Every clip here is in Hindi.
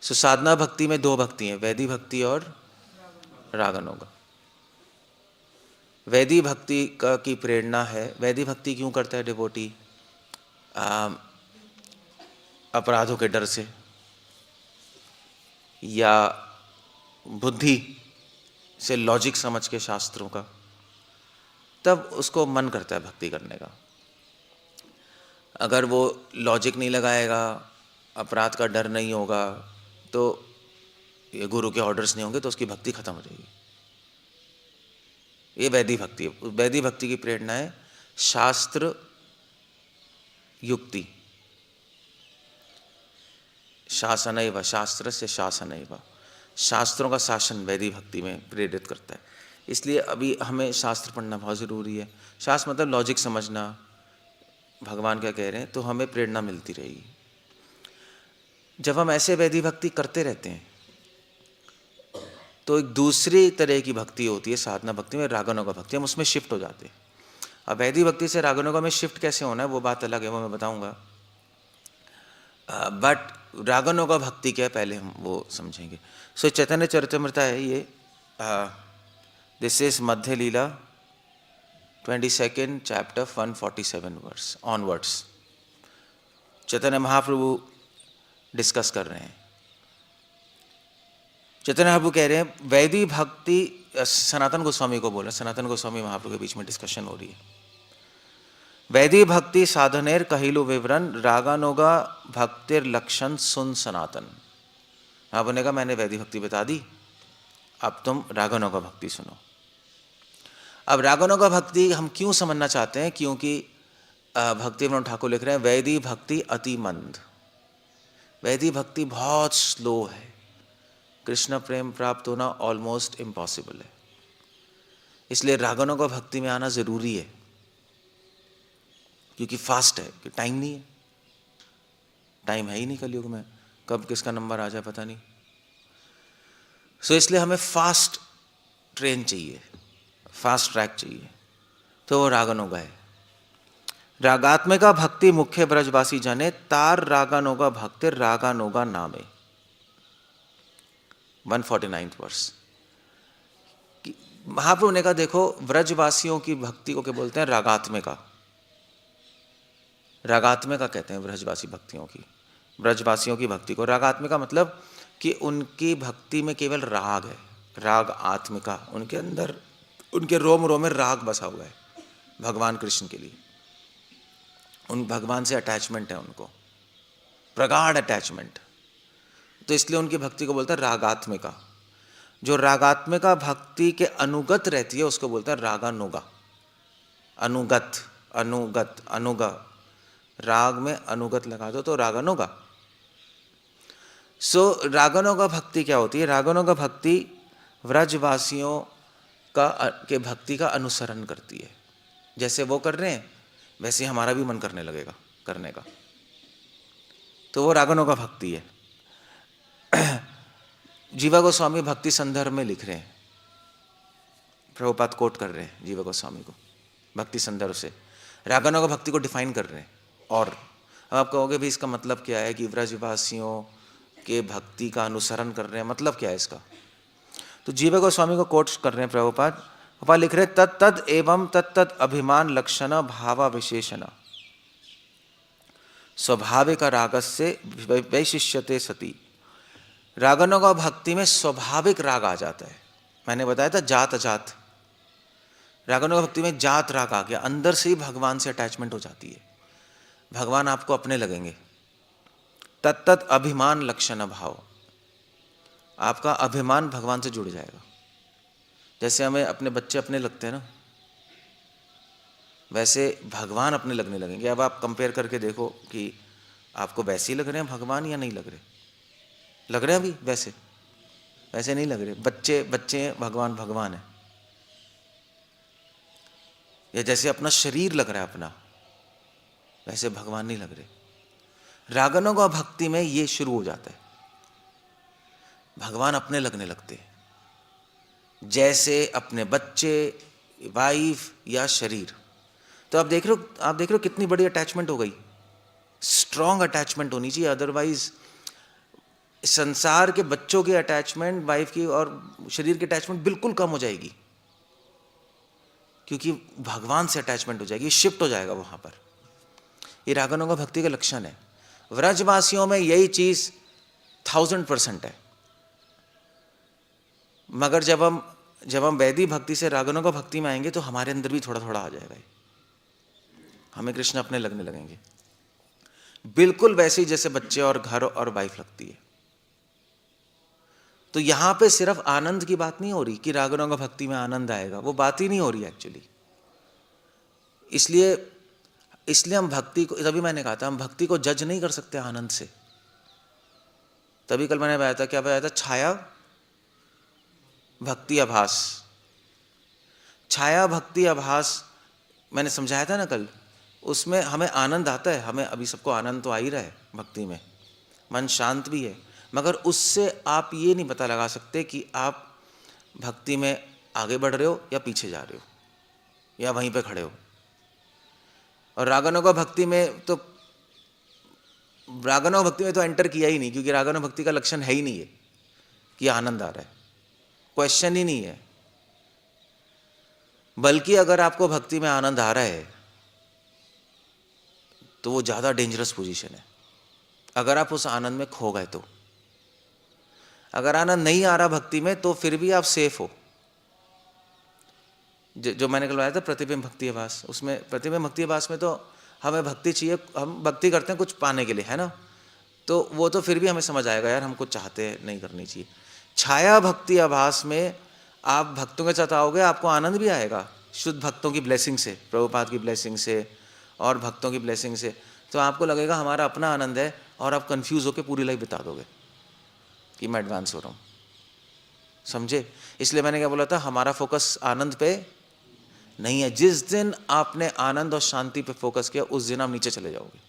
सो साधना भक्ति में दो भक्ति हैं, वैदिक भक्ति और रागानुगा। वैदिक भक्ति का की प्रेरणा है, वैदिक भक्ति क्यों करता है डिवोटी? अपराधों के डर से या बुद्धि से, लॉजिक समझ के शास्त्रों का, तब उसको मन करता है भक्ति करने का। अगर वो लॉजिक नहीं लगाएगा, अपराध का डर नहीं होगा, तो ये गुरु के ऑर्डर्स नहीं होंगे, तो उसकी भक्ति खत्म हो जाएगी। ये वैदिक भक्ति है। वैदिक भक्ति की प्रेरणा है शास्त्र युक्ति, शासनैव, शास्त्र से शासनैव, शास्त्रों का शासन वैदिक भक्ति में प्रेरित करता है। इसलिए अभी हमें शास्त्र पढ़ना बहुत ज़रूरी है। शास्त्र मतलब लॉजिक समझना, भगवान क्या कह रहे हैं, तो हमें प्रेरणा मिलती रहेगी। जब हम ऐसे वैदिक भक्ति करते रहते हैं तो एक दूसरी तरह की भक्ति होती है साधना भक्ति में, रागानुगा भक्ति, हम उसमें शिफ्ट हो जाते हैं। अब वैदिक भक्ति से रागानुगा में शिफ्ट कैसे होना है वो बात अलग है, वो मैं बताऊंगा। बट रागानुगा भक्ति क्या है पहले हम वो समझेंगे। सो चैतन्य चरितमृता है ये, this is Madhya Lila 22nd chapter 147 verse onwards. Chaitanya Mahaprabhu discuss कर रहे हैं। चैतन्य महाप्रभु कह रहे हैं वैदिक भक्ति, सनातन गोस्वामी को बोला, सनातन गोस्वामी महाप्रभु के बीच में डिस्कशन हो रही है। वैदिक भक्ति साधनेर कहिलु विवरण, रागानुगा भक्तिर लक्षण सुन सनातन। महाप्रभु ने कहा मैंने वैदिक भक्ति बता दी, अब तुम रागानुगा भक्ति सुनो। अब रागानुगा भक्ति हम क्यों समझना चाहते हैं? क्योंकि भक्ति विनोद ठाकुर लिख रहे हैं वैदिक भक्ति अति मंद, वैदिक भक्ति बहुत स्लो है, कृष्ण प्रेम प्राप्त होना ऑलमोस्ट इम्पॉसिबल है। इसलिए रागानुगा भक्ति में आना जरूरी है, क्योंकि फास्ट है, कि टाइम नहीं है, टाइम है ही नहीं कलयुग में, कब किसका नंबर आ जाए पता नहीं। सो इसलिए हमें फास्ट ट्रेन चाहिए, फास्ट ट्रैक चाहिए, तो वो रागानुगा है। रागात्मिका भक्ति मुख्य ब्रजवासी जने, तार रागानुगा भक्ति रागानुगा नामे। 149th वर्ष। महाप्रभु ने कहा देखो ब्रजवासियों की भक्ति को क्या बोलते हैं? रागात्मिका। रागात्मिका कहते हैं ब्रजवासी भक्तियों की, ब्रजवासियों की भक्ति को रागात्मिका मतलब कि उनकी भक्ति में केवल राग है, राग आत्मिका, उनके अंदर उनके रोम रोम में राग बसा हुआ है भगवान कृष्ण के लिए, उन भगवान से अटैचमेंट है उनको, प्रगाढ़ अटैचमेंट, तो इसलिए उनकी भक्ति को बोलते हैं रागात्मिका। जो रागात्मिका भक्ति के अनुगत रहती है उसको बोलते हैं रागानुगा। अनुगत, अनुगत, अनुगा, राग में अनुगत लगा दो तो रागानुगा। सो रागानुगा भक्ति क्या होती है? रागानुगा भक्ति व्रजवासियों का के भक्ति का अनुसरण करती है। जैसे वो कर रहे हैं वैसे हमारा भी मन करने लगेगा करने का, तो वो रागानुगा भक्ति है। जीवा गोस्वामी भक्ति संदर्भ में लिख रहे हैं, प्रभुपाद कोट कर रहे हैं जीवा गोस्वामी को भक्ति संदर्भ से, रागानुगा भक्ति को डिफाइन कर रहे हैं। और अब आप कहोगे भी इसका मतलब क्या है कि व्रजवासियों के भक्ति का अनुसरण कर रहे हैं, मतलब क्या है इसका? तो जीवा गोस्वामी को कोट कर रहे हैं प्रभुपाद लिख रहे तत्तद एवं तत्तद अभिमान लक्षण भावा विशेषण स्वाभाविक रागस्य वैशिष्यते सती। रागानुगा भक्ति में स्वाभाविक राग आ जाता है। मैंने बताया था जात अजात, रागानुगा भक्ति में जात राग आ गया, अंदर से ही भगवान से अटैचमेंट हो जाती है, भगवान आपको अपने लगेंगे। तत्तद अभिमान लक्षण भाव, आपका अभिमान भगवान से जुड़ जाएगा। जैसे हमें अपने बच्चे अपने लगते हैं ना, वैसे भगवान अपने लगने लगेंगे। अब आप कंपेयर करके देखो कि आपको वैसे ही लग रहे हैं भगवान या नहीं लग रहे? लग रहे हैं अभी वैसे? वैसे नहीं लग रहे। बच्चे बच्चे हैं, भगवान भगवान है। या जैसे अपना शरीर लग रहा है अपना, वैसे भगवान नहीं लग रहे। रागानुगा भक्ति में ये शुरू हो जाता है, भगवान अपने लगने लगते हैं, जैसे अपने बच्चे, वाइफ या शरीर। तो आप देख रहे हो कितनी बड़ी अटैचमेंट हो गई। स्ट्रॉन्ग अटैचमेंट होनी चाहिए, अदरवाइज संसार के बच्चों की अटैचमेंट, वाइफ की और शरीर की अटैचमेंट बिल्कुल कम हो जाएगी, क्योंकि भगवान से अटैचमेंट हो जाएगी, शिफ्ट हो जाएगा वहां पर। ये रागानुगा भक्ति का लक्षण है। व्रजवासियों में यही चीज 1000% है। मगर जब हम वैदिक भक्ति से रागानुगा भक्ति में आएंगे तो हमारे अंदर भी थोड़ा थोड़ा आ जाएगा, हमें कृष्ण अपने लगने लगेंगे, बिल्कुल वैसे ही जैसे बच्चे और घर और वाइफ लगती है। तो यहां पे सिर्फ आनंद की बात नहीं हो रही कि रागानुगा भक्ति में आनंद आएगा, वो बात ही नहीं हो रही एक्चुअली। इसलिए हम भक्ति को, तभी मैंने कहा था हम भक्ति को जज नहीं कर सकते आनंद से। तभी कल मैंने बताया था, क्या बताया था, छाया भक्ति आभास। छाया भक्ति आभास मैंने समझाया था ना कल। उसमें हमें आनंद आता है, हमें अभी सबको आनंद तो आ ही रहा है भक्ति में, मन शांत भी है, मगर उससे आप ये नहीं पता लगा सकते कि आप भक्ति में आगे बढ़ रहे हो या पीछे जा रहे हो या वहीं पे खड़े हो। और रागानुगा भक्ति में तो एंटर किया ही नहीं, क्योंकि रागानुगा भक्ति का लक्षण है ही नहीं है कि आनंद आ रहा है, क्वेश्चन ही नहीं है। बल्कि अगर आपको भक्ति में आनंद आ रहा है तो वो ज्यादा डेंजरस पोजीशन है, अगर आप उस आनंद में खो गए तो। अगर आनंद नहीं आ रहा भक्ति में तो फिर भी आप सेफ हो। जो मैंने कल बताया था प्रतिबिंब भक्ति आभास, उसमें प्रतिबिंब भक्ति आभास में तो हमें भक्ति चाहिए, हम भक्ति करते हैं कुछ पाने के लिए, है ना, तो वो तो फिर भी हमें समझ आएगा यार हम कुछ चाहते हैं, नहीं करनी चाहिए। छाया भक्ति आभास में आप भक्तों के साथ आओगे, आपको आनंद भी आएगा शुद्ध भक्तों की ब्लेसिंग से, प्रभुपाद की ब्लेसिंग से और भक्तों की ब्लेसिंग से। तो आपको लगेगा हमारा अपना आनंद है और आप कंफ्यूज होकर पूरी लाइफ बिता दोगे कि मैं एडवांस हो रहा हूँ, समझे। इसलिए मैंने क्या बोला था, हमारा फोकस आनंद पे नहीं है। जिस दिन आपने आनंद और शांति पे फोकस किया उस दिन आप नीचे चले जाओगे।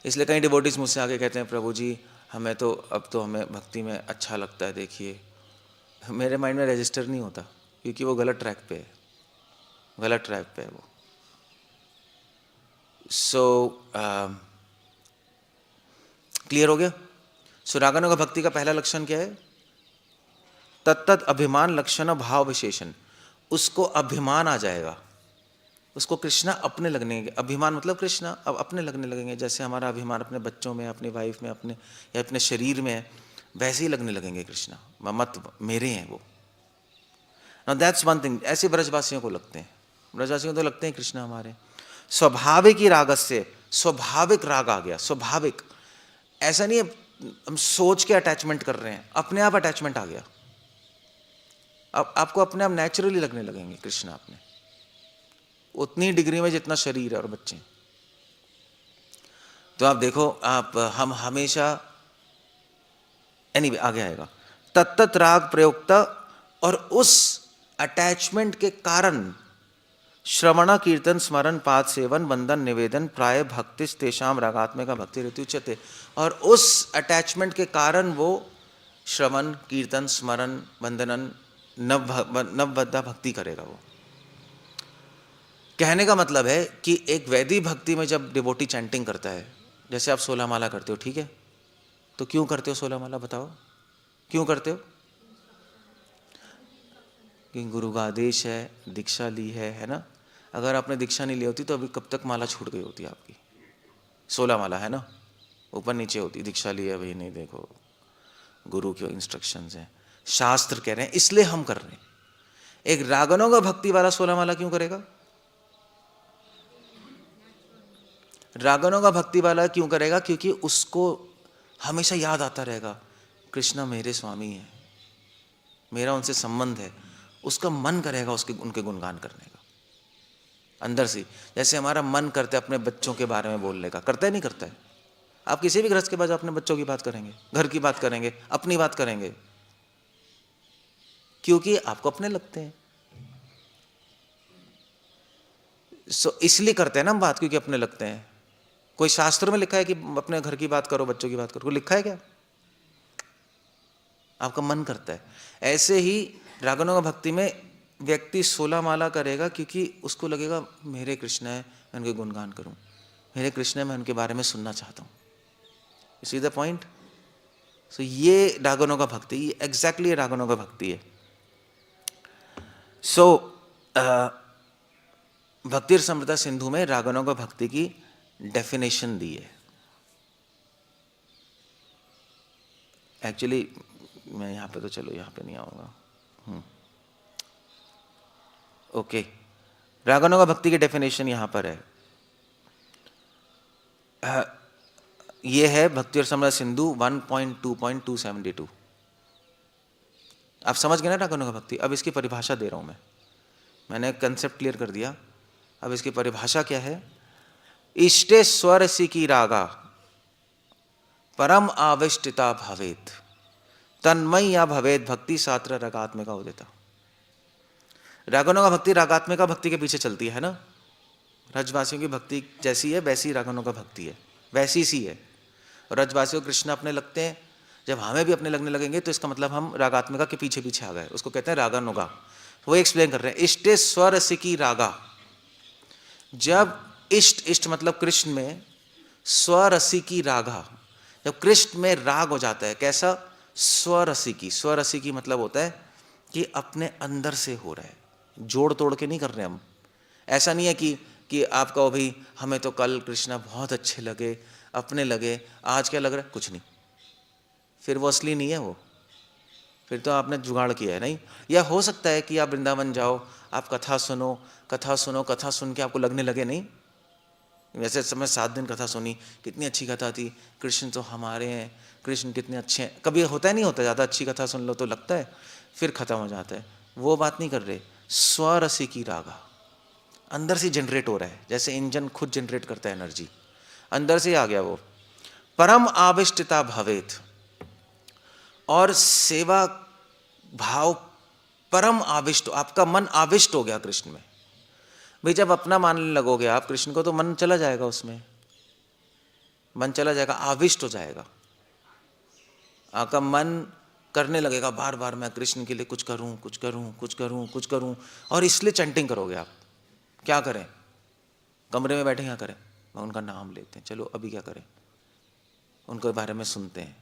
इसलिए कई डिवोटीज मुझसे आके कहते हैं, प्रभु जी हमें तो अब तो हमें भक्ति में अच्छा लगता है, देखिए मेरे माइंड में रजिस्टर नहीं होता, क्योंकि वो गलत ट्रैक पे है, गलत ट्रैक पे है वो। सो क्लियर हो गया। सो रागानुगा भक्ति का पहला लक्षण क्या है, तत्त अभिमान लक्षण भाव विशेषण। उसको अभिमान आ जाएगा, उसको कृष्णा अपने लगने, अभिमान मतलब कृष्णा अब अपने लगने लगेंगे। जैसे हमारा अभिमान अपने बच्चों में, अपनी वाइफ में, अपने या अपने शरीर में है, वैसे ही लगने लगेंगे कृष्णा, मत मेरे हैं वो। Now that's one thing. ऐसे ब्रजवासियों को लगते हैं, ब्रजवासियों को तो लगते हैं कृष्णा हमारे। स्वाभाविक ही राग से, स्वाभाविक राग आ गया, स्वाभाविक। ऐसा नहीं है हम सोच के अटैचमेंट कर रहे हैं, अपने आप अटैचमेंट आ गया। अब आपको अपने आप नेचुरली लगने लगेंगे कृष्णा अपने, उतनी डिग्री में जितना शरीर है और बच्चे। तो आप देखो, आप हम हमेशा एनीवे आगे आएगा। तत्त राग प्रयुक्त, और उस अटैचमेंट के कारण श्रवण कीर्तन स्मरण पाद सेवन वंदन निवेदन प्राय भक्ति तेषाम रागात्मका भक्ति ऋतु उच्यते। और उस अटैचमेंट के कारण वो श्रवण कीर्तन स्मरण वंदनन नवबद्धा भक्ति करेगा। वो कहने का मतलब है कि एक वैदिक भक्ति में जब डिवोटी चैंटिंग करता है, जैसे आप 16 माला करते हो, ठीक है, तो क्यों करते हो 16 माला, बताओ क्यों करते हो? कि गुरु का आदेश है, दीक्षा ली है ना। अगर आपने दीक्षा नहीं ली होती तो अभी कब तक माला छूट गई होती आपकी। 16 माला है ना, ऊपर नीचे होती। दीक्षा ली है भाई, नहीं देखो गुरु के इंस्ट्रक्शंस हैं, शास्त्र कह रहे हैं, इसलिए हम कर रहे हैं। एक रागानुगा भक्ति वाला 16 माला क्यों करेगा? रागानुगा भक्ति वाला क्यों करेगा? क्योंकि उसको हमेशा याद आता रहेगा कृष्णा मेरे स्वामी है, मेरा उनसे संबंध है। उसका मन करेगा उनके गुणगान करने का अंदर से। जैसे हमारा मन करता है अपने बच्चों के बारे में बोलने का, करता है नहीं करता है? आप किसी भी गृहस्थ के पास अपने बच्चों की बात करेंगे, घर की बात करेंगे, अपनी बात करेंगे, क्योंकि आपको अपने लगते हैं। इसलिए करते हैं ना हम बात, क्योंकि अपने लगते हैं। कोई शास्त्र में लिखा है कि अपने घर की बात करो, बच्चों की बात करो, लिखा है क्या? आपका मन करता है। ऐसे ही रागानुगा भक्ति में व्यक्ति 16 माला करेगा क्योंकि उसको लगेगा मेरे कृष्ण है, मैं उनके गुणगान करूं, मेरे कृष्ण है, मैं उनके बारे में सुनना चाहता हूं। See the point? सो ये रागानुगा भक्ति, ये एग्जैक्टली रागानुगा भक्ति है. सो भक्ति रसामृता सिंधु में रागानुगा भक्ति की डेफिनेशन दी है. एक्चुअली मैं यहाँ पे तो चलो यहाँ पे नहीं आऊँगा. ओके, रागानुगा भक्ति की डेफिनेशन यहाँ पर है. ये है भक्ति रसामृता सिंधु 1.2.272. आप समझ गए ना रागानुगा भक्ति? अब इसकी परिभाषा दे रहा हूँ मैंने कंसेप्ट क्लियर कर दिया. अब इसकी परिभाषा क्या है? इष्टे स्वरसी की रागा परम आविष्टिता भवेत तन्मय या भवेत भक्ति सात्र रागात्मिका उदिता. रागानुगा भक्ति रागात्मिका भक्ति के पीछे चलती है ना. रजवासियों की भक्ति जैसी है वैसी रागानुगा भक्ति है, वैसी सी है. रजवासियों कृष्ण अपने लगते हैं, जब हमें भी अपने लगने लगेंगे तो इसका मतलब हम रागात्मिका के पीछे पीछे आ गए. उसको कहते हैं रागानुगा. वो एक्सप्लेन कर रहे हैं. इष्टे स्वरसिकी रागा, जब इष्ट मतलब कृष्ण में, स्वरसिकी रागा, जब कृष्ण में राग हो जाता है. कैसा? स्वरसिकी. स्वरसिकी मतलब होता है कि अपने अंदर से हो रहा है, जोड़ तोड़ के नहीं कर रहे हम. ऐसा नहीं है कि आप कहो भाई हमें तो कल कृष्णा बहुत अच्छे लगे, अपने लगे, आज क्या लग रहा है? कुछ नहीं. फिर वो असली नहीं है वो, फिर तो आपने जुगाड़ किया है. नहीं, या हो सकता है कि आप वृंदावन जाओ, आप कथा सुनो, कथा सुन के आपको लगने लगे. नहीं, वैसे समय 7 दिन कथा सुनी, कितनी अच्छी कथा थी, कृष्ण तो हमारे हैं, कृष्ण कितने अच्छे हैं. कभी होता है नहीं होता, ज़्यादा अच्छी कथा सुन लो तो लगता है, फिर खत्म हो जाता है. वो बात नहीं कर रहे. स्वरसी की रागा अंदर से जनरेट हो रहा है, जैसे इंजन खुद जनरेट करता है एनर्जी, अंदर से आ गया वो. परम आविष्टिता भवेत, और सेवा भाव परम आविष्ट, आपका मन आविष्ट हो गया कृष्ण में. भाई जब अपना मानने लगोगे आप कृष्ण को तो मन चला जाएगा, उसमें मन चला जाएगा, आविष्ट हो जाएगा. आपका मन करने लगेगा बार बार मैं कृष्ण के लिए कुछ करूं, कुछ करूं, कुछ करूं, कुछ करूं. और इसलिए चैंटिंग करोगे आप. क्या करें? कमरे में बैठे क्या करें? उनका नाम लेते हैं. चलो अभी क्या करें? उनके बारे में सुनते हैं.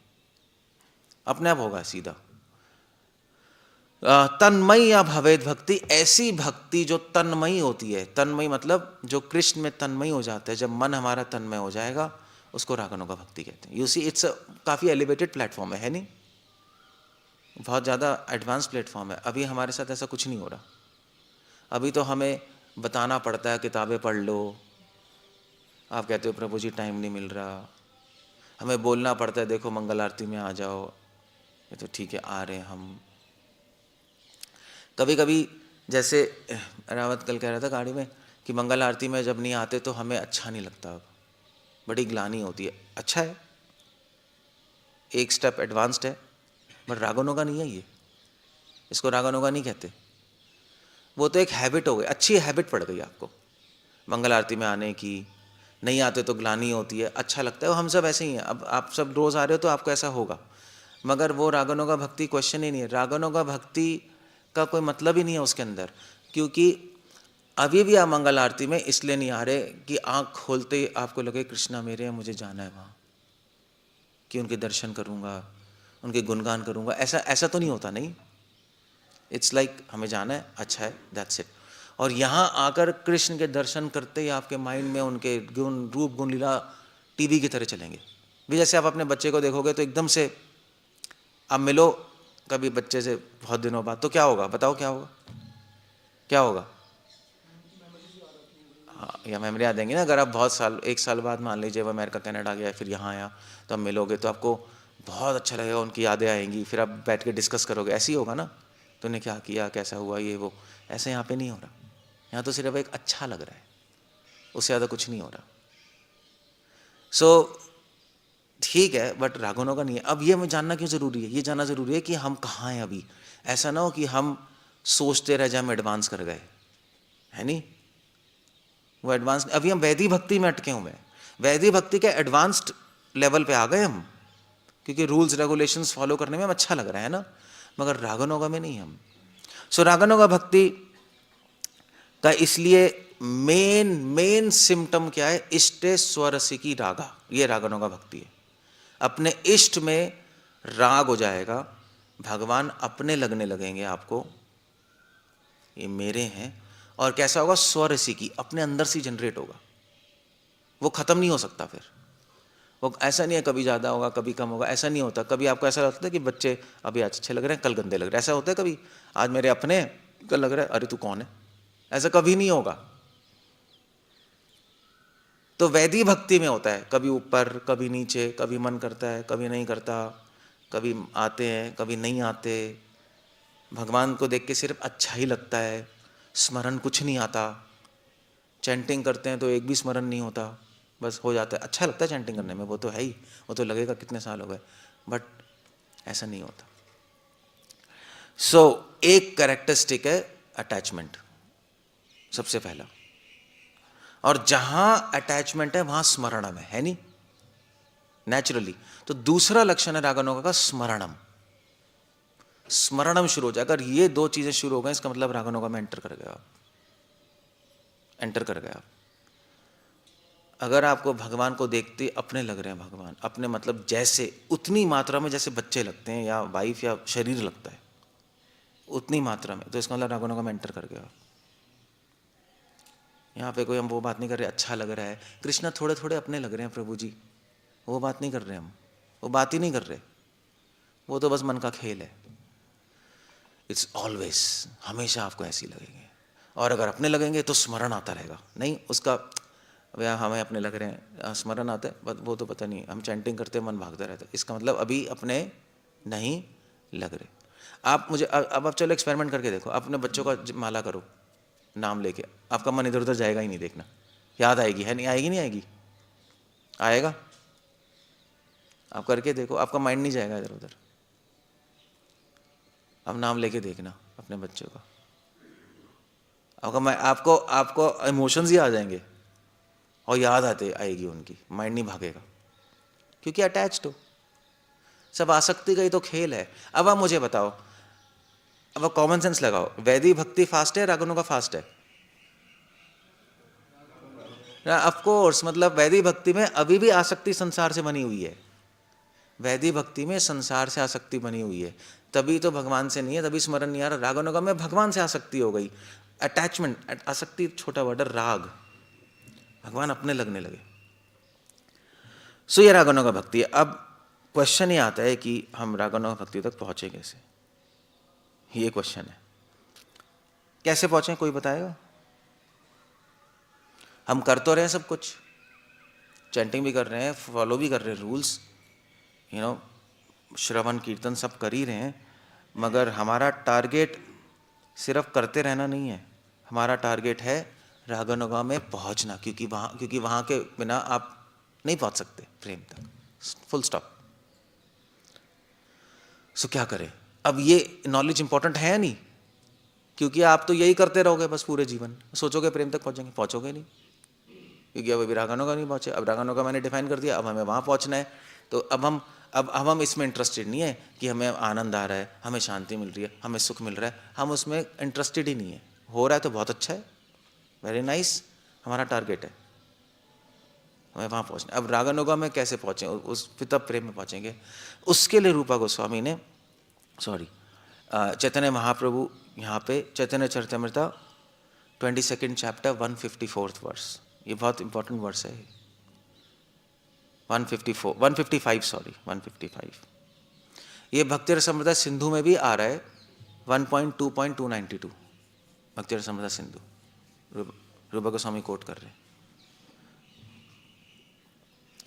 अपने आप होगा सीधा. तन्मयी या भवेद भक्ति, ऐसी भक्ति जो तन्मयी होती है. तन्मयी मतलब जो कृष्ण में तन्मयी हो जाता है. जब मन हमारा तन्मय हो जाएगा उसको रागानुगा भक्ति कहते हैं. यू सी, इट्स काफ़ी एलिवेटेड प्लेटफॉर्म है नहीं? बहुत ज़्यादा एडवांस प्लेटफॉर्म है. अभी हमारे साथ ऐसा कुछ नहीं हो रहा. अभी तो हमें बताना पड़ता है किताबें पढ़ लो. आप कहते हो प्रभु जी टाइम नहीं मिल रहा. हमें बोलना पड़ता है देखो मंगल आरती में आ जाओ. ये तो ठीक है आ रहे हैं हम. कभी कभी जैसे रावत कल कह रहा था गाड़ी में कि मंगल आरती में जब नहीं आते तो हमें अच्छा नहीं लगता, बड़ी ग्लानि होती है. अच्छा है, एक स्टेप एडवांस्ड है, बट रागानुगा नहीं है ये. इसको रागानुगा नहीं कहते. वो तो एक हैबिट हो गई, अच्छी हैबिट पड़ गई आपको मंगल आरती में आने की. नहीं आते तो ग्लानि होती है, अच्छा लगता है. हम सब ऐसे ही हैं. अब आप सब रोज़ आ रहे हो तो आपको ऐसा होगा, मगर वो रागानुगा भक्ति क्वेश्चन ही नहीं है. रागानुगा भक्ति का कोई मतलब ही नहीं है उसके अंदर. क्योंकि अभी भी आप मंगल आरती में इसलिए नहीं आ रहे कि आँख खोलते ही आपको लगे कृष्णा मेरे हैं, मुझे जाना है वहाँ, कि उनके दर्शन करूँगा, उनके गुणगान करूँगा. ऐसा तो नहीं होता. नहीं, इट्स लाइक हमें जाना है, अच्छा है, दैट्स इट. और यहाँ आकर कृष्ण के दर्शन करते ही आपके माइंड में उनके गुण, रूप, गुण, लीला टीवी की तरह चलेंगे. भी जैसे आप अपने बच्चे को देखोगे तो एकदम से आप मिलो कभी बच्चे से बहुत दिनों बाद, तो क्या होगा? बताओ क्या होगा? क्या होगा? हाँ, या मेमोरी आ जाएंगी ना. अगर आप बहुत साल, 1 साल बाद मान लीजिए वो अमेरिका कनाडा गया फिर यहाँ आया तो आप मिलोगे तो आपको बहुत अच्छा लगेगा, उनकी यादें आएंगी, फिर आप बैठ के डिस्कस करोगे. ऐसे ही होगा ना, तूने क्या किया, कैसा हुआ, ये वो. ऐसे यहाँ पे नहीं हो रहा. यहाँ तो सिर्फ एक अच्छा लग रहा है, उससे ज़्यादा कुछ नहीं हो रहा. सो ठीक है, बट रागानुगा नहीं है. अब ये हमें जानना क्यों ज़रूरी है? ये जानना ज़रूरी है कि हम कहाँ हैं अभी. ऐसा ना हो कि हम सोचते रह जाए हम एडवांस कर गए, है नहीं? वो एडवांस, अभी हम वैदिक भक्ति में अटके हुए हैं. वैदिक भक्ति के एडवांस्ड लेवल पे आ गए हम, क्योंकि रूल्स रेगुलेशंस फॉलो करने में हम अच्छा लग रहा है ना, मगर रागानुगा में नहीं हम. सो रागानुगा भक्ति का इसलिए मेन सिम्टम क्या है? इष्टे स्वरसिकी रागा, ये रागानुगा भक्ति है. अपने इष्ट में राग हो जाएगा, भगवान अपने लगने लगेंगे आपको, ये मेरे हैं। और कैसा होगा, स्वरसी की अपने अंदर से जनरेट होगा, वो खत्म नहीं हो सकता। फिर वो ऐसा नहीं है कभी ज़्यादा होगा कभी कम होगा, ऐसा नहीं होता। कभी आपको ऐसा लगता है कि बच्चे अभी आज अच्छे लग रहे हैं कल गंदे लग रहे हैं, ऐसा होता है कभी? आज मेरे अपने कल लग रहा है अरे तू कौन है, ऐसा कभी नहीं होगा। तो वैदिक भक्ति में होता है, कभी ऊपर कभी नीचे, कभी मन करता है कभी नहीं करता, कभी आते हैं कभी नहीं आते, भगवान को देख के सिर्फ अच्छा ही लगता है, स्मरण कुछ नहीं आता। चैंटिंग करते हैं तो एक भी स्मरण नहीं होता, बस हो जाता है, अच्छा लगता है चैंटिंग करने में, वो तो है ही, वो तो लगेगा कितने साल हो गए, बट ऐसा नहीं होता। एक कैरेक्टरिस्टिक है अटैचमेंट, सबसे पहला। और जहां अटैचमेंट है वहां स्मरणम है नहीं, नेचुरली। तो दूसरा लक्षण है रागानुगा का स्मरणम। स्मरणम शुरू हो जाए, अगर ये दो चीजें शुरू हो गए इसका मतलब रागानुगा में एंटर कर गया आप, एंटर कर गया आप। अगर आपको भगवान को देखते अपने लग रहे हैं, भगवान अपने मतलब जैसे उतनी मात्रा में जैसे बच्चे लगते हैं या वाइफ या शरीर लगता है उतनी मात्रा में, तो इसका मतलब रागानुगा में एंटर कर गया। यहाँ पे कोई हम वो बात नहीं कर रहे अच्छा लग रहा है, कृष्णा थोड़े थोड़े अपने लग रहे हैं प्रभु जी, वो बात नहीं कर रहे हम, वो बात ही नहीं कर रहे, वो तो बस मन का खेल है। इट्स ऑलवेज, हमेशा आपको ऐसे ही लगेंगे। और अगर अपने लगेंगे तो स्मरण आता रहेगा, नहीं उसका भैया हमें अपने लग रहे हैं, स्मरण आता है वो तो पता नहीं, हम चैंटिंग करते मन भागता रहता है, इसका मतलब अभी अपने नहीं लग रहे। आप मुझे अब आप चलो एक्सपेरिमेंट करके देखो, अपने बच्चों का माला करो नाम लेके, आपका मन इधर उधर जाएगा ही नहीं, देखना याद आएगी, है नहीं आएगी, नहीं आएगी, आएगा। आप करके देखो, आपका माइंड नहीं जाएगा इधर उधर। अब नाम लेके देखना अपने बच्चों का, आपको आपको इमोशंस ही आ जाएंगे और याद आते आएगी उनकी, माइंड नहीं भागेगा क्योंकि अटैच्ड हो। सब आसक्ति का ही तो खेल है। अब आप मुझे बताओ, अब आप कॉमन सेंस लगाओ, वैदिक भक्ति फास्ट है रागानुगा फास्ट है? ऑफ कोर्स, मतलब वैदिक भक्ति में अभी भी आसक्ति संसार से बनी हुई है, वैदिक भक्ति में संसार से आसक्ति बनी हुई है, तभी तो भगवान से नहीं है, तभी स्मरण नहीं आ रहा। रागानुगा में भगवान से आसक्ति हो गई, अटैचमेंट, आसक्ति छोटा वर्ड, राग, भगवान अपने लगने लगे। सो ये रागानुगा भक्ति है। अब क्वेश्चन ये आता है कि हम रागानुगा भक्ति तक पहुंचे कैसे, ये क्वेश्चन है, कैसे पहुंचे कोई बताएगा? हम कर तो रहे हैं सब कुछ, चैंटिंग भी कर रहे हैं, फॉलो भी कर रहे हैं रूल्स, श्रवण कीर्तन सब कर ही रहे हैं, मगर हमारा टारगेट सिर्फ करते रहना नहीं है, हमारा टारगेट है रागानुगा में पहुंचना, क्योंकि वहाँ के बिना आप नहीं पहुंच सकते प्रेम तक, फुल स्टॉप। सो क्या करें? अब ये नॉलेज इंपॉर्टेंट है नहीं, क्योंकि आप तो यही करते रहोगे बस पूरे जीवन, सोचोगे प्रेम तक पहुंचेंगे, पहुंचोगे नहीं, क्योंकि अब अभी रागानुगा नहीं पहुंचे। अब रागानुगा मैंने डिफाइन कर दिया, अब हमें वहाँ पहुंचना है। तो अब हम इसमें इंटरेस्टेड नहीं है कि हमें आनंद आ रहा है, हमें शांति मिल रही है, हमें सुख मिल रहा है, हम उसमें इंटरेस्टेड ही नहीं है। हो रहा है तो बहुत अच्छा है, वेरी नाइस, हमारा टारगेट है हमें वहाँ पहुँचना। अब रागानुगा में कैसे पहुँचें, उस पिता प्रेम में पहुँचेंगे, उसके लिए रूपा गोस्वामी ने चैतन्य महाप्रभु यहाँ पे चैतन्य चरितमृता 22nd चैप्टर 154th वर्स, ये बहुत इंपॉर्टेंट वर्स है, 155, ये भक्ति रसमृता सिंधु में भी आ रहा है, 1.2.292 भक्ति रसमृता सिंधु, रूपा गोस्वामी कोट कर रहे हैं।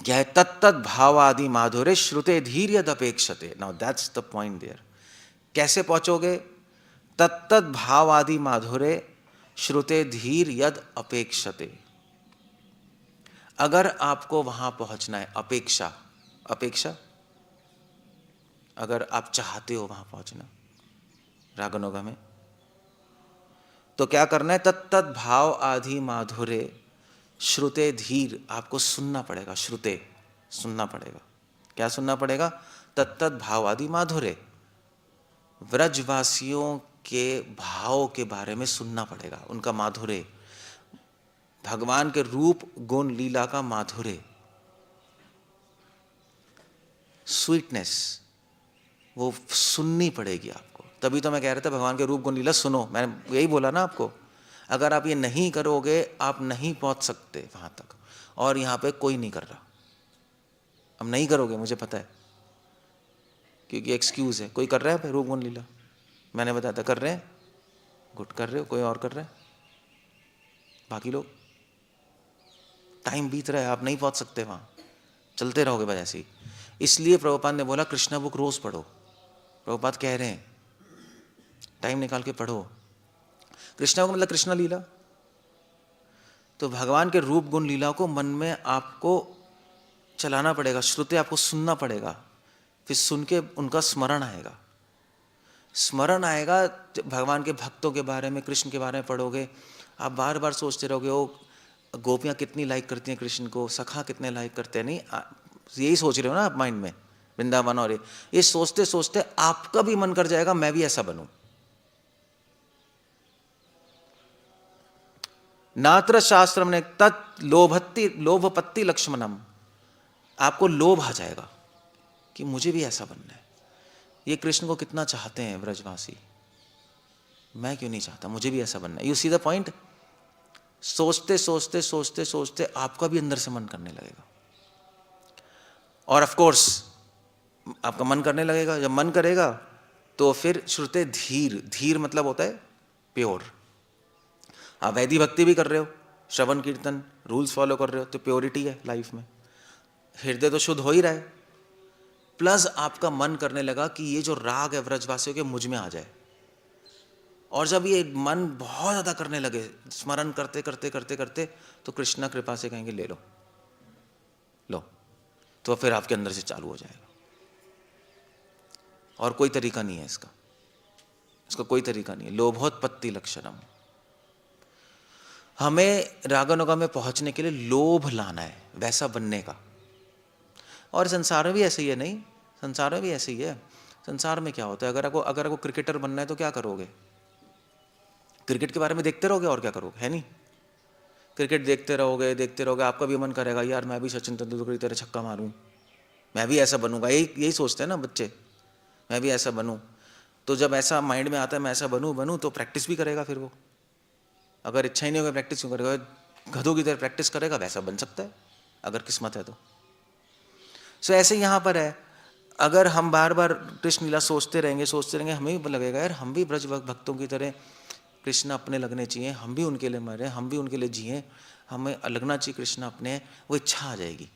क्या है? तत्तद भावादि माधुर्य श्रुते धीर यद अपेक्षते। Now that's the point there. कैसे पहुंचोगे? तत्तद भावादि माधुर्य श्रुते धीर यद अपेक्षते। अगर आपको वहां पहुंचना है, अपेक्षा, अगर आप चाहते हो वहां पहुंचना रागानुगा में, तो क्या करना है? तत्तद भाव आदि माधुर्य श्रुते धीर, आपको सुनना पड़ेगा, श्रुते सुनना पड़ेगा। क्या सुनना पड़ेगा? तत्तद भाव आदि माधुर्य, व्रजवासियों के भाव के बारे में सुनना पड़ेगा, उनका माधुर्य, भगवान के रूप गुण लीला का माधुर्य। स्वीटनेस वो सुननी पड़ेगी आपको। तभी तो मैं कह रहा था भगवान के रूप गुण लीला सुनो, मैंने यही बोला ना आपको। अगर आप ये नहीं करोगे आप नहीं पहुंच सकते वहां तक, और यहाँ पे कोई नहीं कर रहा। अब नहीं करोगे मुझे पता है, क्योंकि एक्सक्यूज है। कोई कर रहा है रूप गुण लीला? मैंने बताया था कर रहे हैं, गुड कर रहे हो, कोई और कर रहा है? बाकी लोग, टाइम बीत रहा है, आप नहीं पहुंच सकते वहां, चलते रहोगे बस ऐसे ही। इसलिए प्रभुपाद ने बोला कृष्णा बुक रोज पढ़ो। प्रभुपाद कह रहे हैं टाइम निकाल के पढ़ो। कृष्णा बुक मतलब कृष्ण लीला। तो भगवान के रूप गुण लीला को मन में आपको चलाना पड़ेगा, श्रुति आपको सुनना पड़ेगा, फिर सुन के उनका स्मरण आएगा। स्मरण आएगा भगवान के भक्तों के बारे में, कृष्ण के बारे में पढ़ोगे, आप बार बार सोचते रहोगे वो गोपियाँ कितनी लाइक करती हैं कृष्ण को, सखा कितने लाइक करते हैं। नहीं, यही सोच रहे हो ना आप माइंड में, वृंदावन। और ये सोचते सोचते आपका भी मन कर जाएगा मैं भी ऐसा बनूं। नात्र शास्त्रम ने तत् लोभपत्ति लक्ष्मणम, आपको लोभ आ जाएगा कि मुझे भी ऐसा बनना है। ये कृष्ण को कितना चाहते हैं ब्रजवासी, मैं क्यों नहीं चाहता, मुझे भी ऐसा बनना है। You see the point. सोचते सोचते सोचते सोचते आपका भी अंदर से मन करने लगेगा, और ऑफ कोर्स आपका मन करने लगेगा। जब मन करेगा तो फिर श्रुते धीर, धीर मतलब होता है प्योर। आप वैदिक भक्ति भी कर रहे हो, श्रवण कीर्तन रूल्स फॉलो कर रहे हो, तो प्योरिटी है लाइफ में, हृदय तो शुद्ध हो ही रहा है। प्लस आपका मन करने लगा कि ये जो राग है व्रजवासियों के मुझ में आ जाए। और जब ये मन बहुत ज़्यादा करने लगे, स्मरण करते करते करते करते, तो कृष्णा कृपा से कहेंगे ले लो लो, तो फिर आपके अंदर से चालू हो जाएगा। और कोई तरीका नहीं है इसका, इसका कोई तरीका नहीं है। लोभोत्पत्ति लक्षणम। हमें रागानुगा में पहुंचने के लिए लोभ लाना है, वैसा बनने का। और संसार में भी ऐसे ही है, नहीं, संसार में भी ऐसे ही है। संसार में क्या होता है, अगर आपको क्रिकेटर बनना है तो क्या करोगे? क्रिकेट के बारे में देखते रहोगे और क्या करोगे, है नहीं? क्रिकेट देखते रहोगे, आपका भी मन करेगा यार मैं भी सचिन तेंदुलकर की तरह छक्का मारूं, मैं भी ऐसा बनूंगा। यही सोचते हैं ना बच्चे, मैं भी ऐसा बनूं। तो जब ऐसा माइंड में आता है मैं ऐसा बनूं, तो प्रैक्टिस भी करेगा फिर वो। अगर इच्छा ही नहीं होगा प्रैक्टिस क्यों करेगा? गधों की तरह प्रैक्टिस करेगा, वैसा बन सकता है अगर किस्मत है तो। सो ऐसे यहाँ पर है, अगर हम बार बार कृष्ण लीला सोचते रहेंगे, हमें भी लगेगा यार हम भी ब्रज भक्तों की तरह कृष्ण अपने लगने चाहिए, हम भी उनके लिए मरे, हम भी उनके लिए जिए, हमें लगना चाहिए कृष्ण अपने। वो इच्छा आ जाएगी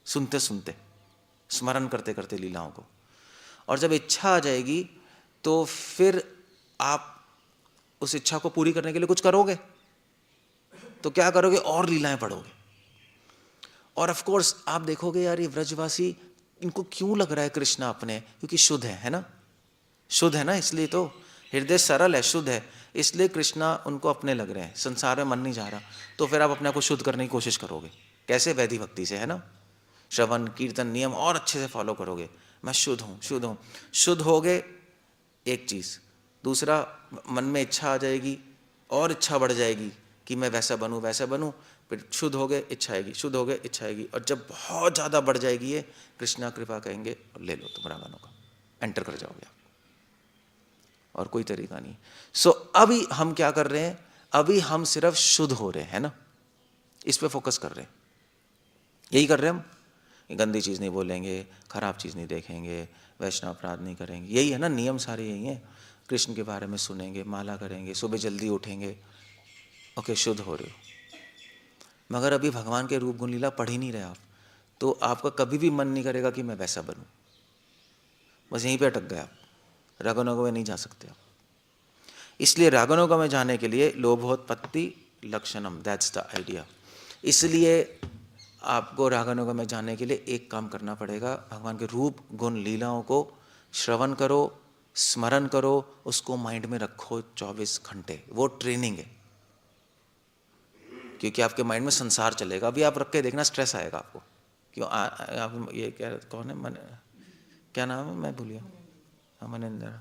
सुनते सुनते, स्मरण करते करते लीलाओं को। और जब इच्छा आ जाएगी तो फिर आप उस इच्छा को पूरी करने के लिए कुछ करोगे। तो क्या करोगे? और लीलाएं पढ़ोगे। और ऑफ कोर्स आप देखोगे यार ये ब्रजवासी, इनको क्यों लग रहा है कृष्ण अपने? क्योंकि शुद्ध है ना, शुद्ध है ना, इसलिए तो हृदय सरल है, शुद्ध है, इसलिए कृष्णा उनको अपने लग रहे हैं। संसार में मन नहीं जा रहा, तो फिर आप अपने आप को शुद्ध करने की कोशिश करोगे। कैसे? वैदिक भक्ति से, है ना, श्रवण कीर्तन नियम और अच्छे से फॉलो करोगे। मैं शुद्ध हूँ, शुद्ध हूँ, शुद्ध होगे एक चीज़। दूसरा, मन में इच्छा आ जाएगी और इच्छा बढ़ जाएगी कि मैं वैसा बनूँ वैसा बनूँ। फिर शुद्ध हो गए, इच्छा आएगी, शुद्ध हो गए, इच्छा आएगी। और जब बहुत ज़्यादा बढ़ जाएगी ये, कृष्णा कृपा कहेंगे और ले लो तुम रागानों का, एंटर कर जाओगे आप, और कोई तरीका नहीं। सो अभी हम क्या कर रहे हैं? अभी हम सिर्फ शुद्ध हो रहे हैं ना, इस पे फोकस कर रहे हैं, यही कर रहे हैं हम। गंदी चीज़ नहीं बोलेंगे, खराब चीज़ नहीं देखेंगे, वैष्णव अपराध नहीं करेंगे, यही है ना नियम, सारे यही हैं। कृष्ण के बारे में सुनेंगे, माला करेंगे, सुबह जल्दी उठेंगे, ओके, शुद्ध हो रहे हो। मगर अभी भगवान के रूप गुण लीला पढ़ ही नहीं रहे आप, तो आपका कभी भी मन नहीं करेगा कि मैं वैसा बनूं। बस यहीं पे अटक गए आप, रागानुगा में नहीं जा सकते आप। इसलिए रागानुगा में जाने के लिए लोभोत्पत्ति लक्षणम, दैट्स द आइडिया। इसलिए आपको रागानुगा में जाने के लिए एक काम करना पड़ेगा, भगवान के रूप गुण लीलाओं को श्रवण करो, स्मरण करो, उसको माइंड में रखो 24 घंटे। वो ट्रेनिंग है, क्योंकि आपके माइंड में संसार चलेगा। अभी आप रख के देखना, स्ट्रेस आएगा आपको। क्यों? आप ये क्या, कौन है मन, क्या नाम है, मैं भूल गया, हाँ मनिंदर,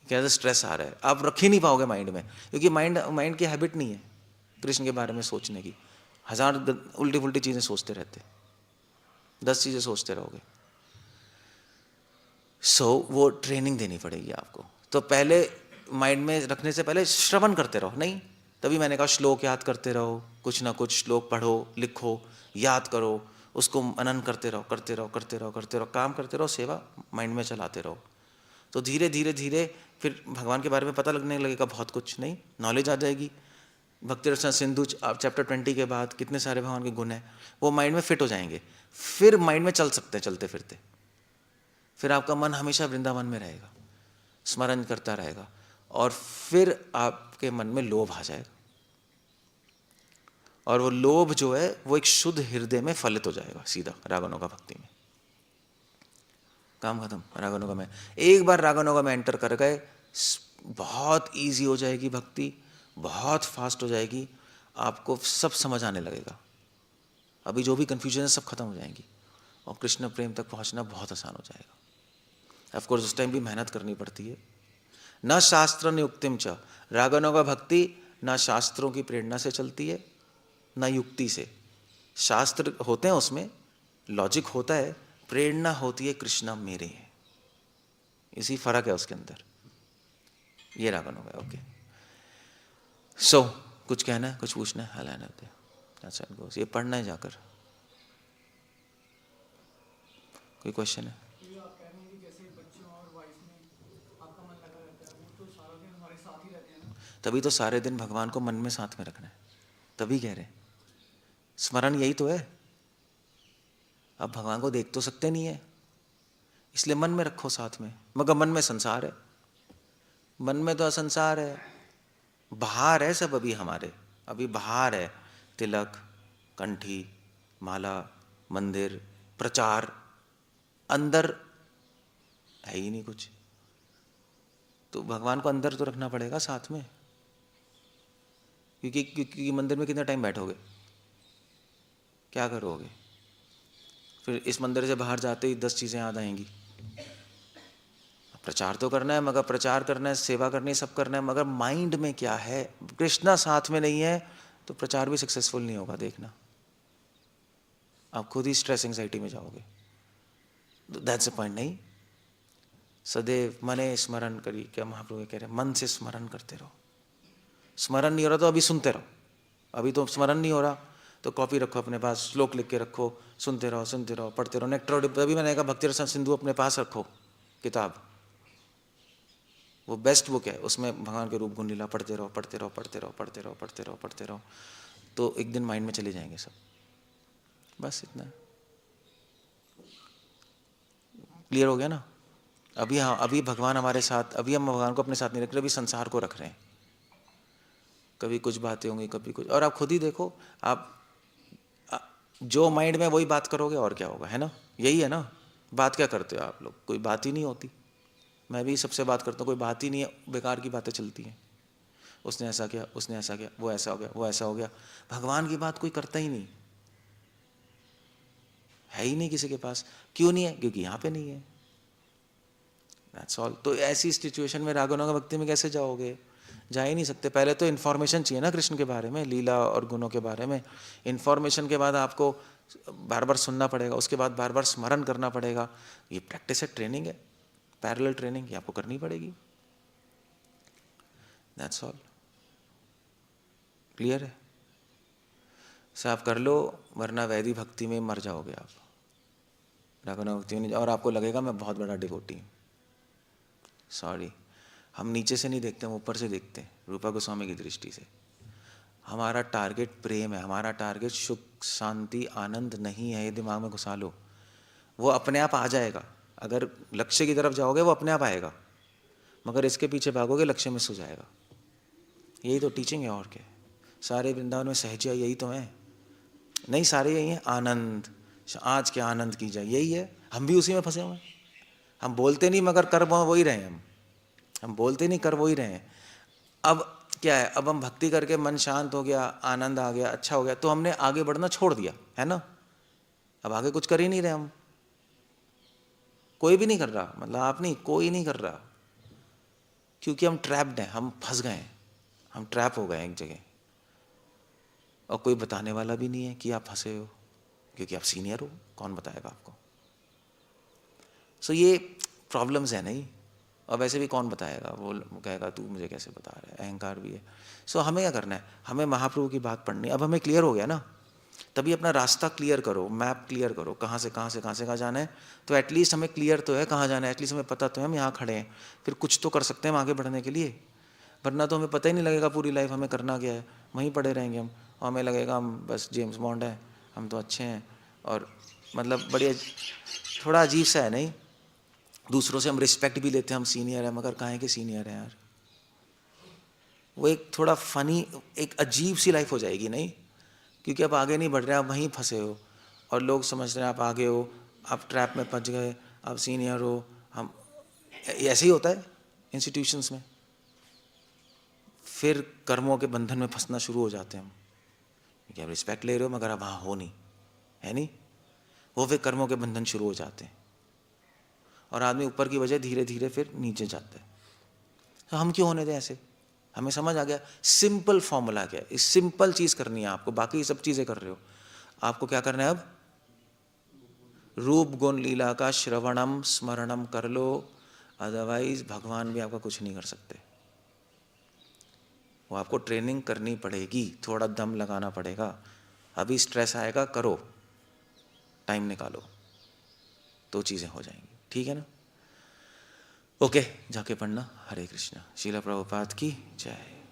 क्या स्ट्रेस आ रहा है, आप रख ही नहीं पाओगे माइंड में, क्योंकि माइंड की हैबिट नहीं है कृष्ण के बारे में सोचने की। 1000 उल्टी पुल्टी चीज़ें सोचते रहते, 10 चीज़ें सोचते रहोगे। वो ट्रेनिंग देनी पड़ेगी आपको। तो पहले माइंड में रखने से पहले श्रवण करते रहो, नहीं, तभी मैंने कहा श्लोक याद करते रहो, कुछ ना कुछ श्लोक पढ़ो, लिखो, याद करो, उसको मनन करते रहो, करते रहो, करते रहो, करते रहो, काम करते रहो, सेवा माइंड में चलाते रहो। तो धीरे धीरे धीरे फिर भगवान के बारे में पता लगने लगेगा, बहुत कुछ, नहीं, नॉलेज आ जाएगी। भक्ति रसना सिंधु चैप्टर 20 के बाद कितने सारे भगवान के गुण हैं, वो माइंड में फिट हो जाएंगे। फिर माइंड में चल सकते हैं चलते फिरते। फिर आपका मन हमेशा वृंदावन में रहेगा, स्मरण करता रहेगा, और फिर आपके मन में लोभ आ जाएगा, और वो लोभ जो है वो एक शुद्ध हृदय में फलित हो जाएगा सीधा रागानुगा भक्ति में। काम खत्म। रागानुगा में एक बार रागानुगा में एंटर कर गए, बहुत इजी हो जाएगी भक्ति, बहुत फास्ट हो जाएगी, आपको सब समझ आने लगेगा। अभी जो भी कन्फ्यूजन है सब खत्म हो जाएंगी, और कृष्ण प्रेम तक पहुंचना बहुत आसान हो जाएगा। ऑफ कोर्स उस टाइम भी मेहनत करनी पड़ती है। न शास्त्र न युक्तिम च, रागानुगा भक्ति न शास्त्रों की प्रेरणा से चलती है न युक्ति से। शास्त्र होते हैं, उसमें लॉजिक होता है, प्रेरणा होती है कृष्णा मेरे हैं, इसी फर्क है उसके अंदर। ये रागानुगा। ओके, सो कुछ कहना है, कुछ पूछना है? हाल है, ये पढ़ना है जाकर। कोई क्वेश्चन है? तभी तो सारे दिन भगवान को मन में साथ में रखना है, तभी कह रहे हैं स्मरण, यही तो है। अब भगवान को देख तो सकते नहीं है, इसलिए मन में रखो साथ में। मगर मन में संसार है, मन में तो असंसार है, बाहर है सब। अभी हमारे अभी बाहर है, तिलक, कंठी, माला, मंदिर, प्रचार, अंदर है ही नहीं कुछ। तो भगवान को अंदर तो रखना पड़ेगा साथ में, क्योंकि मंदिर में कितना टाइम बैठोगे, क्या करोगे? फिर इस मंदिर से बाहर जाते ही 10 चीज़ें याद आएंगी। प्रचार तो करना है, मगर प्रचार करना है, सेवा करनी है, सब करना है, मगर माइंड में क्या है? कृष्णा साथ में नहीं है तो प्रचार भी सक्सेसफुल नहीं होगा। देखना, आप खुद ही स्ट्रेस एंजाइटी में जाओगे। That's a point. नहीं, सदैव मने स्मरण करी, क्या महाप्रभु कह रहे हैं, मन से स्मरण करते रहो। स्मरण नहीं हो रहा तो अभी सुनते रहो। अभी तो स्मरण नहीं हो रहा तो कॉपी रखो अपने पास, श्लोक लिख के रखो, सुनते रहो, सुनते रहो, पढ़ते रहो। नेक्टर, अभी मैंने कहा भक्ति रसना सिंधु अपने पास रखो, किताब, वो बेस्ट बुक है, उसमें भगवान के रूप गुण लीला पढ़ते रहो, पढ़ते रहो, पढ़ते रहो, पढ़ते रहो, पढ़ते रहो, पढ़ते रहो, तो एक दिन माइंड में चले जाएंगे सब। बस इतना क्लियर हो गया ना? अभी हाँ, अभी भगवान हमारे साथ, अभी हम भगवान को अपने साथ नहीं रख रहे, अभी संसार को रख रहे हैं। कभी कुछ बातें होंगी, कभी कुछ, और आप खुद ही देखो, आप जो माइंड में वही बात करोगे, और क्या होगा, है ना? यही है ना? बात क्या करते हो आप लोग? कोई बात ही नहीं होती। मैं भी सबसे बात करता हूँ, कोई बात ही नहीं है, बेकार की बातें चलती हैं। उसने ऐसा किया, उसने ऐसा किया, वो ऐसा हो गया, वो ऐसा हो गया। भगवान की बात कोई करता ही नहीं है, ही नहीं किसी के पास। क्यों नहीं है? क्योंकि यहाँ पे नहीं है। That's all. तो ऐसी सिचुएशन में रागानुगा भक्ति में कैसे जाओगे? जा ही नहीं सकते। पहले तो इन्फॉर्मेशन चाहिए ना कृष्ण के बारे में, लीला और गुणों के बारे में। इन्फॉर्मेशन के बाद आपको बार बार सुनना पड़ेगा, उसके बाद बार बार स्मरण करना पड़ेगा। ये प्रैक्टिस है, ट्रेनिंग है, पैरेलल ट्रेनिंग, ये आपको करनी पड़ेगी। That's all. क्लियर है? से आप कर लो, वरना वैदिक भक्ति में मर जाओगे आप। रागानुगा भक्ति में, और आपको लगेगा मैं बहुत बड़ा डिवोटी हूँ। सॉरी, हम नीचे से नहीं देखते, हम ऊपर से देखते हैं, रूपा गोस्वामी की दृष्टि से। हमारा टारगेट प्रेम है, हमारा टारगेट सुख, शांति, आनंद नहीं है। ये दिमाग में घुसा लो, वो अपने आप आ जाएगा। अगर लक्ष्य की तरफ जाओगे वो अपने आप आएगा, मगर इसके पीछे भागोगे लक्ष्य मिस हो जाएगा। यही तो टीचिंग है, और क्या। सारे वृंदावन में सहजिया यही तो है। नहीं, सारे यही हैं, आनंद, आज के आनंद की जाए, यही है। हम भी उसी में फंसे हुए हैं। हम बोलते नहीं मगर कर वही रहे हैं। हम बोलते नहीं, कर वही रहे हैं। अब क्या है, अब हम भक्ति करके मन शांत हो गया, आनंद आ गया, अच्छा हो गया, तो हमने आगे बढ़ना छोड़ दिया, है ना? अब आगे कुछ कर ही नहीं रहे हम। कोई भी नहीं कर रहा, मतलब आप नहीं, कोई नहीं कर रहा, क्योंकि हम ट्रैप्ड हैं, हम फंस गए हैं, हम ट्रैप हो गए एक जगह। और कोई बताने वाला भी नहीं है कि आप फंसे हो, क्योंकि आप सीनियर हो, कौन बताएगा आपको? सो ये प्रॉब्लम्स है नहीं, और वैसे भी कौन बताएगा, वो कहेगा तू मुझे कैसे बता रहा है, अहंकार भी है। सो हमें क्या करना है, हमें महाप्रभु की बात पढ़नी है। अब हमें क्लियर हो गया ना, तभी अपना रास्ता क्लियर करो, मैप क्लियर करो, कहाँ से कहाँ से कहाँ से कहाँ जाना है। तो एटलीस्ट हमें क्लियर तो है कहाँ जाना है, एटलीस्ट हमें पता तो है हम यहाँ खड़े हैं, फिर कुछ तो कर सकते हैं हम आगे बढ़ने के लिए। वरना तो हमें पता ही नहीं लगेगा पूरी लाइफ हमें करना क्या है, वहीं पड़े रहेंगे हम, और हमें लगेगा हम बस जेम्स बॉन्ड है, हम तो अच्छे हैं। और मतलब बड़ी थोड़ा अजीब सा है नहीं, दूसरों से हम रिस्पेक्ट भी लेते हैं, हम सीनियर हैं, मगर काहे के सीनियर हैं यार। वो एक थोड़ा फनी, एक अजीब सी लाइफ हो जाएगी नहीं, क्योंकि आप आगे नहीं बढ़ रहे, आप वहीं फंसे हो, और लोग समझ रहे हैं आप आगे हो, आप ट्रैप में फंस गए, आप सीनियर हो। हम ऐसे ही होता है इंस्टीट्यूशंस में, फिर कर्मों के बंधन में फंसना शुरू हो जाते हैं हम, क्योंकि आप रिस्पेक्ट ले रहे हो मगर आप वहाँ हो नहीं, है नहीं, वो फिर कर्मों के बंधन शुरू हो जाते हैं, और आदमी ऊपर की वजह धीरे धीरे फिर नीचे जाता है। तो हम क्यों होने दें ऐसे, हमें समझ आ गया सिंपल फॉर्मूला क्या है, इस सिंपल चीज़ करनी है आपको, बाकी सब चीज़ें कर रहे हो, आपको क्या करना है अब, रूप गुण लीला का श्रवणम स्मरणम कर लो, अदरवाइज भगवान भी आपका कुछ नहीं कर सकते। वो आपको ट्रेनिंग करनी पड़ेगी, थोड़ा दम लगाना पड़ेगा, अभी स्ट्रेस आएगा, करो, टाइम निकालो, तो चीज़ें हो जाएंगी, ठीक है ना। ओके, जाके पढ़ना। हरे कृष्णा। श्रील प्रभुपाद की जय।